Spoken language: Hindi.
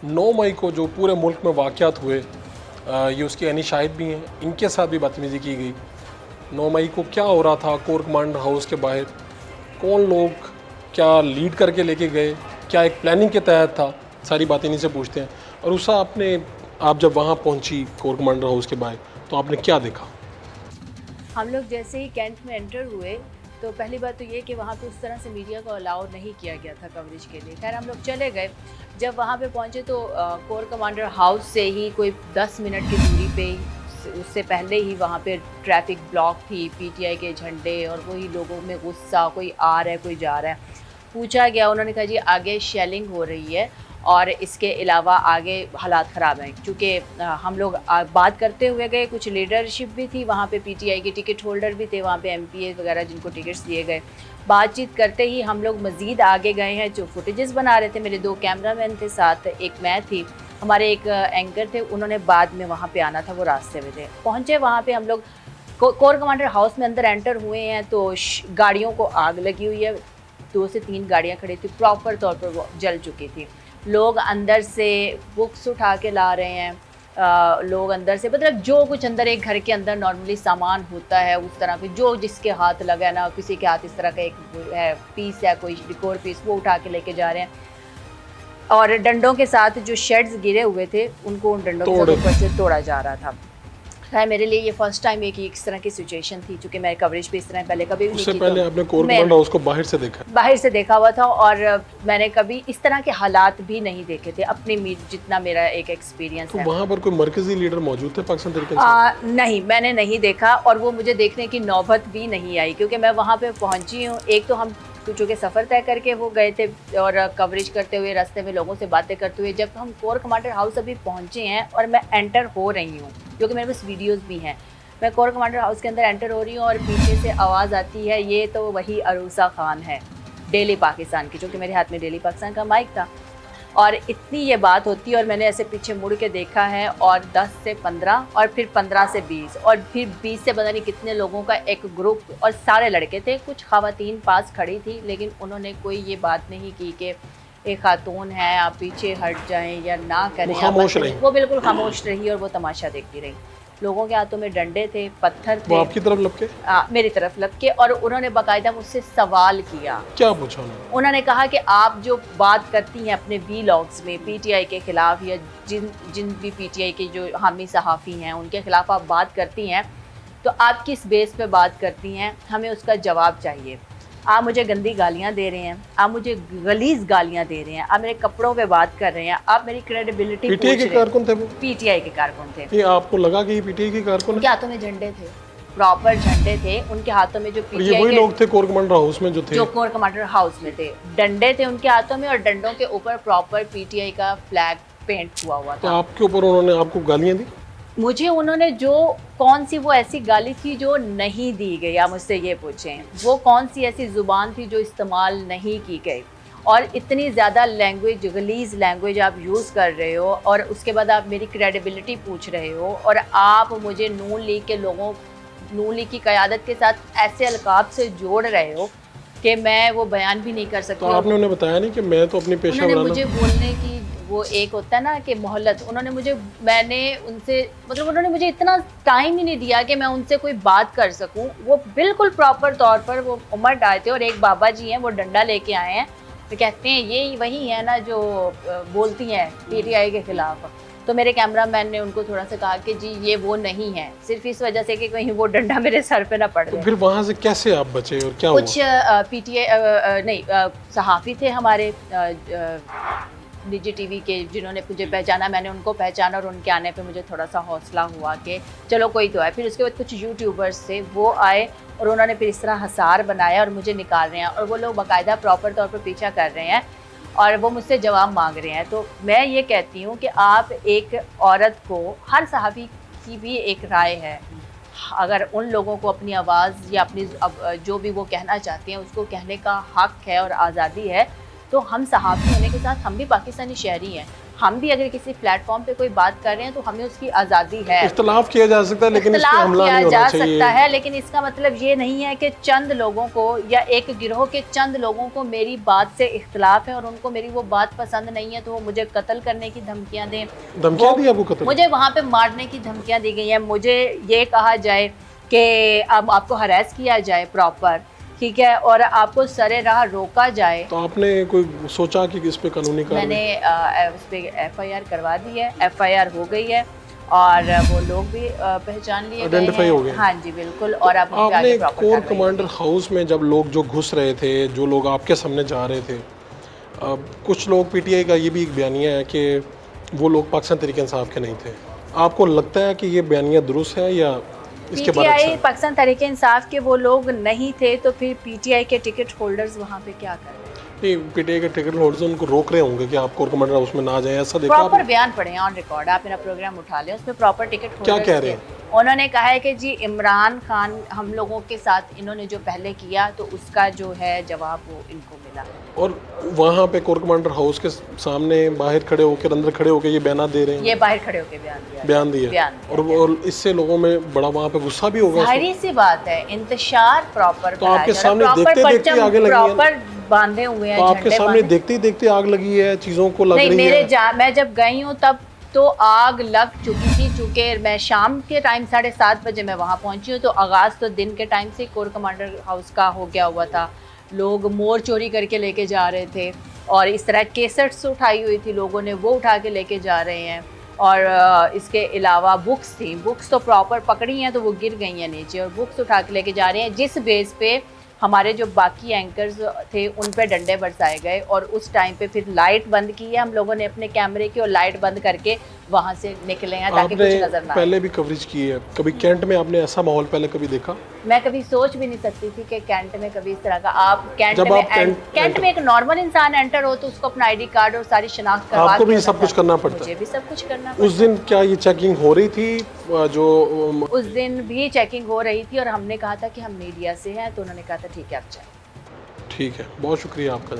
9 मई को जो पूरे मुल्क में वाक़यात हुए, ये उसके यानी शाहिद भी हैं, इनके साथ भी बदतमीज़ी की गई। 9 मई को क्या हो रहा था कोर कमांडर हाउस के बाहर, कौन लोग क्या लीड करके लेके गए, क्या एक प्लानिंग के तहत था, सारी बातें इन्हीं से पूछते हैं। और उषा, आप जब वहाँ पहुँची कोर कमांडर हाउस के बाहर, तो आपने क्या देखा? हम लोग जैसे ही कैंट में एंटर हुए तो पहली बात तो ये कि वहाँ पे उस तरह से मीडिया को अलाउ नहीं किया गया था कवरेज के लिए। खैर हम लोग चले गए। जब वहाँ पे पहुँचे तो कोर कमांडर हाउस से ही कोई 10 मिनट की दूरी पे ही, उससे पहले ही वहाँ पे ट्रैफिक ब्लॉक थी, पीटीआई के झंडे और वही लोगों में गुस्सा, कोई आ रहा है कोई जा रहा है। पूछा गया, उन्होंने कहा जी आगे शेलिंग हो रही है और इसके अलावा आगे हालात ख़राब हैं। चूँकि हम लोग बात करते हुए गए, कुछ लीडरशिप भी थी वहाँ पे, पीटीआई के टिकट होल्डर भी थे वहाँ पे, एमपीए वगैरह जिनको टिकट्स दिए गए। बातचीत करते ही हम लोग मज़ीद आगे गए हैं। जो फुटेजेस बना रहे थे, मेरे 2 कैमरामैन थे साथ, एक मैं थी, हमारे एक एंकर थे, उन्होंने बाद में वहाँ पर आना था, वो रास्ते में थे। पहुँचे वहाँ पर हम लोग कोर कमांडर हाउस में अंदर एंटर हुए हैं तो गाड़ियों को आग लगी हुई है। 2 से 3 गाड़ियाँ खड़ी थी, प्रॉपर तौर पर वो जल चुकी थी। लोग अंदर से बुक्स उठा के ला रहे हैं, लोग अंदर से, मतलब जो कुछ अंदर एक घर के अंदर नॉर्मली सामान होता है उस तरह के, जो जिसके हाथ लगा है ना, किसी के हाथ इस तरह का एक है पीस है, कोई डेकोर पीस, वो उठा के लेके जा रहे हैं। और डंडों के साथ जो शेड्स गिरे हुए थे उनको उन डंडों के साथ ऊपर से तोड़ा जा रहा था। है मेरे लिए ये फर्स्ट टाइम एक इस तरह की सिचुएशन थी, क्योंकि मैं कवरेज पे इस तरह पहले कभी भी नहीं की। उससे पहले आपने कोर कमांडर हाउस को बाहर से देखा हुआ था और मैंने कभी इस तरह के हालात भी नहीं देखे थे अपनी जितना मेरा एक एक्सपीरियंस तो है। वहाँ पर कोई मरकजी लीडर मौजूद थे पाकिस्तान तहरीक? नहीं, मैंने नहीं देखा और वो मुझे देखने की नौबत भी नहीं आई, क्योंकि मैं वहाँ पे पहुँची हूँ। एक तो हम चूँकि सफ़र तय करके वो गए थे और कवरेज करते हुए रास्ते में लोगों से बातें करते हुए, जब हम कोर कमांडर हाउस अभी पहुँचे हैं और मैं एंटर हो रही हूँ, क्योंकि मेरे पास वीडियोज़ भी हैं, मैं कोर कमांडर हाउस के अंदर एंटर हो रही हूँ और पीछे से आवाज़ आती है, ये तो वही अरूसा खान है डेली पाकिस्तान की, क्योंकि मेरे हाथ में डेली पाकिस्तान का माइक था। और इतनी ये बात होती है और मैंने ऐसे पीछे मुड़ के देखा है और 10 से 15 और फिर 15 से 20 और फिर 20 से पता नहीं कितने लोगों का एक ग्रुप, और सारे लड़के थे, कुछ ख़वातीन पास खड़ी थी, लेकिन उन्होंने कोई ये बात नहीं की कि एक खातून है आप पीछे हट जाएं या ना करें। वो बिल्कुल खामोश रही और वो तमाशा देखती रही। लोगों के हाथों में डंडे थे, पत्थर थे, वो आपकी तरफ लपके? मेरी तरफ लपके, और उन्होंने बाकायदा मुझसे सवाल किया। क्या पूछा उन्होंने कहा कि आप जो बात करती हैं अपने वीलॉग्स में पीटीआई के खिलाफ या जिन भी पीटीआई के जो हामी सहाफ़ी हैं उनके खिलाफ आप बात करती हैं, तो आप किस बेस पे बात करती हैं, हमें उसका जवाब चाहिए। आप मुझे गंदी गालियाँ दे रहे हैं, आप मुझे गलीज़ गालियाँ दे रहे हैं, आप मेरे कपड़ों पे बात कर रहे हैं, आप मेरी क्रेडिबिलिटी पूछ रहे हैं। पीटीआई के कारकुन थे वो? पीटीआई के कारकुन थे। ये आपको लगा कि ये पीटीआई के कारकुन? उनके हाथों में झंडे थे, प्रॉपर झंडे थे उनके हाथों में, जो पीटीआई ये वही लोग थे कोर कमांडर हाउस में जो कोर कमांडर हाउस में थे, डंडे थे उनके हाथों में और डंडों के ऊपर प्रॉपर पीटीआई का फ्लैग पेंट हुआ था। तो आपके ऊपर उन्होंने आपको गालियाँ दी? मुझे उन्होंने जो कौन सी वो ऐसी गाली थी जो नहीं दी गई, आप मुझसे ये पूछें, वो कौन सी ऐसी ज़ुबान थी जो इस्तेमाल नहीं की गई, और इतनी ज़्यादा लैंग्वेज, गलीज़ लैंग्वेज आप यूज़ कर रहे हो और उसके बाद आप मेरी क्रेडिबिलिटी पूछ रहे हो और आप मुझे नून लीग के लोगों, नून लीग की क़यादत के साथ ऐसे अलकाब से जोड़ रहे हो कि मैं वो बयान भी नहीं कर सकती। तो आपने उन्हें बताया नहीं कि मैं तो अपनी पेशा उन्होंने मुझे बोलने की वो एक होता है ना कि मोहलत, मैंने उनसे, मतलब उन्होंने मुझे इतना टाइम ही नहीं दिया कि मैं उनसे कोई बात कर सकूं। वो बिल्कुल प्रॉपर तौर पर वो उमड़ आए थे और एक बाबा जी हैं वो डंडा लेके आए हैं, तो कहते हैं ये वही है ना जो बोलती हैं पीटीआई के खिलाफ। तो मेरे कैमरामैन ने उनको थोड़ा सा कहा कि जी ये वो नहीं है, सिर्फ इस वजह से कि कहीं वो डंडा मेरे सर पे ना पड़ जाए। तो फिर वहाँ से कैसे आप बचे और क्या कुछ पीटीआई नहीं सहाफ़ी थे हमारे निजी टीवी के, जिन्होंने मुझे पहचाना, मैंने उनको पहचाना और उनके आने पे मुझे थोड़ा सा हौसला हुआ कि चलो कोई तो आए। फिर उसके बाद कुछ यूट्यूबर्स थे, वो आए और उन्होंने फिर इस तरह हसार बनाया और मुझे निकाल रहे हैं, और वो लोग बाकायदा प्रॉपर तौर पर पीछा कर रहे हैं और वो मुझसे जवाब मांग रहे हैं। तो मैं ये कहती हूँ कि आप एक औरत को, हर सहाफ़ी की भी एक राय है, अगर उन लोगों को अपनी आवाज़ या अपनी जो भी वो कहना चाहते हैं उसको कहने का हक़ है और आज़ादी है, तो हम सहाफ़ी होने के साथ हम भी पाकिस्तानी शहरी हैं, हम भी अगर किसी प्लेटफॉर्म पे कोई बात कर रहे हैं तो हमें उसकी आज़ादी है, इख्तलाफ किया जा सकता है, लेकिन इस पे इख्तलाफ हमला किया नहीं जा होना सकता चाहिए। है, लेकिन इसका मतलब ये नहीं है कि चंद लोगों को या एक गिरोह के चंद लोगों को मेरी बात से इख्तलाफ है और उनको मेरी वो बात पसंद नहीं है तो वो मुझे कत्ल करने की धमकियां दें। धमकियां वो- दी आपको कत्ल? मुझे वहाँ पे मारने की धमकियां दी गई हैं, मुझे ये कहा जाए कि अब आपको हरास किया जाए प्रॉपर, ठीक है, और आपको सरे राह रोका जाए। तो आपने कोई सोचा कि इस पे कानूनी मैंने कार्रवाई? उस पर FIR करवा दी है, FIR हो गई है और वो लोग भी पहचान लिए गए Identify हैं। हो गए। हाँ जी बिल्कुल। और अब उन पे आपने आगे प्रॉपर कोर कार्रवाई कमांडर होगी। हाउस में जब लोग जो घुस रहे थे, जो लोग आपके सामने जा रहे थे, कुछ लोग PTI का ये भी एक बयानिया है कि वो लोग पाकिस्तान तहरीक इंसाफ के नहीं थे। आपको लगता है कि ये बयानिया दुरुस्त है या इसके बारे में? PTI पाकिस्तान तहरीक इंसाफ के वो लोग नहीं थे तो फिर PTI के टिकट होल्डर्स वहाँ पे क्या कर रहे हैं? नहीं, PTI के टिकट होल्डर्स उनको रोक रहे होंगे कि आप कोर कमांडर हाउस में ना जाएं, ऐसा देखा प्रॉपर आपने? बयान पढ़े हैं ऑन रिकॉर्ड, आप मेरा प्रोग्राम उठा लें, उसमें प्रॉपर टिकट क्या होल्डर्स कह रहे थे। हैं? उन्होंने कहा है कि जी इमरान खान हम लोगों के साथ इन्होंने जो पहले किया तो उसका जो है जवाब वो इनको मिला। और वहाँ पे कोर कमांडर हाउस के सामने बाहर खड़े होकर, अंदर खड़े होकर ये बयान दे रहे हैं, ये बाहर खड़े होकर बयान दिया। बयान दिए, बयान दिया। और इससे लोगों में बड़ा वहाँ पे गुस्सा भी होगा। जाहिर सी बात है, इंतशार प्रॉपर तो आपके सामने देखते-देखते आगे लगी है। प्रॉपर बांधे हुए हैं, तो आपके झंडे सामने बांधे। देखते ही देखते आग लगी है, चीज़ों को लग नहीं, रही मेरे है। मैं जब गई हूँ तब तो आग लग चुकी थी, चूँकि मैं शाम के टाइम 7:30 बजे मैं वहाँ पहुँची हूँ तो आगाज़ तो दिन के टाइम से कोर कमांडर हाउस का हो गया हुआ था। लोग मोर चोरी करके लेके जा रहे थे और इस तरह केसेट्स उठाई हुई थी लोगों ने, वो उठा के लेके जा रहे हैं। और इसके अलावा बुक्स थी, बुक्स तो प्रॉपर पकड़ी हैं तो वो गिर गई हैं नीचे, और बुक्स उठा के लेके जा रहे हैं, जिस बेस पे हमारे जो बाकी एंकर्स थे उन पे डंडे बरसाए गए। और उस टाइम पे फिर लाइट बंद की है हम लोगों ने अपने कैमरे की, और लाइट बंद करके वहाँ से निकले हैं ताकि कुछ आपने नजर ना आए। पहले भी कवरेज की है, कभी कैंट में आपने ऐसा माहौल पहले कभी देखा? मैं कभी सोच भी नहीं सकती थी कि कैंट में कभी इस तरह का, आप कैंट जब में आप कैंट में एक नॉर्मल इंसान एंटर हो तो उसको अपना ID कार्ड और सारी शनाख्त करवा आपको के भी होना सब कुछ चाहिए। करना पड़ता है? मुझे भी सब कुछ करना उस पड़ता। दिन क्या ये चेकिंग हो रही थी जो? उस दिन भी चेकिंग हो रही थी और हमने कहा था कि हम मीडिया से हैं तो उन्होंने कहा था ठीक है आप जाएं। ठीक है, बहुत शुक्रिया आपका।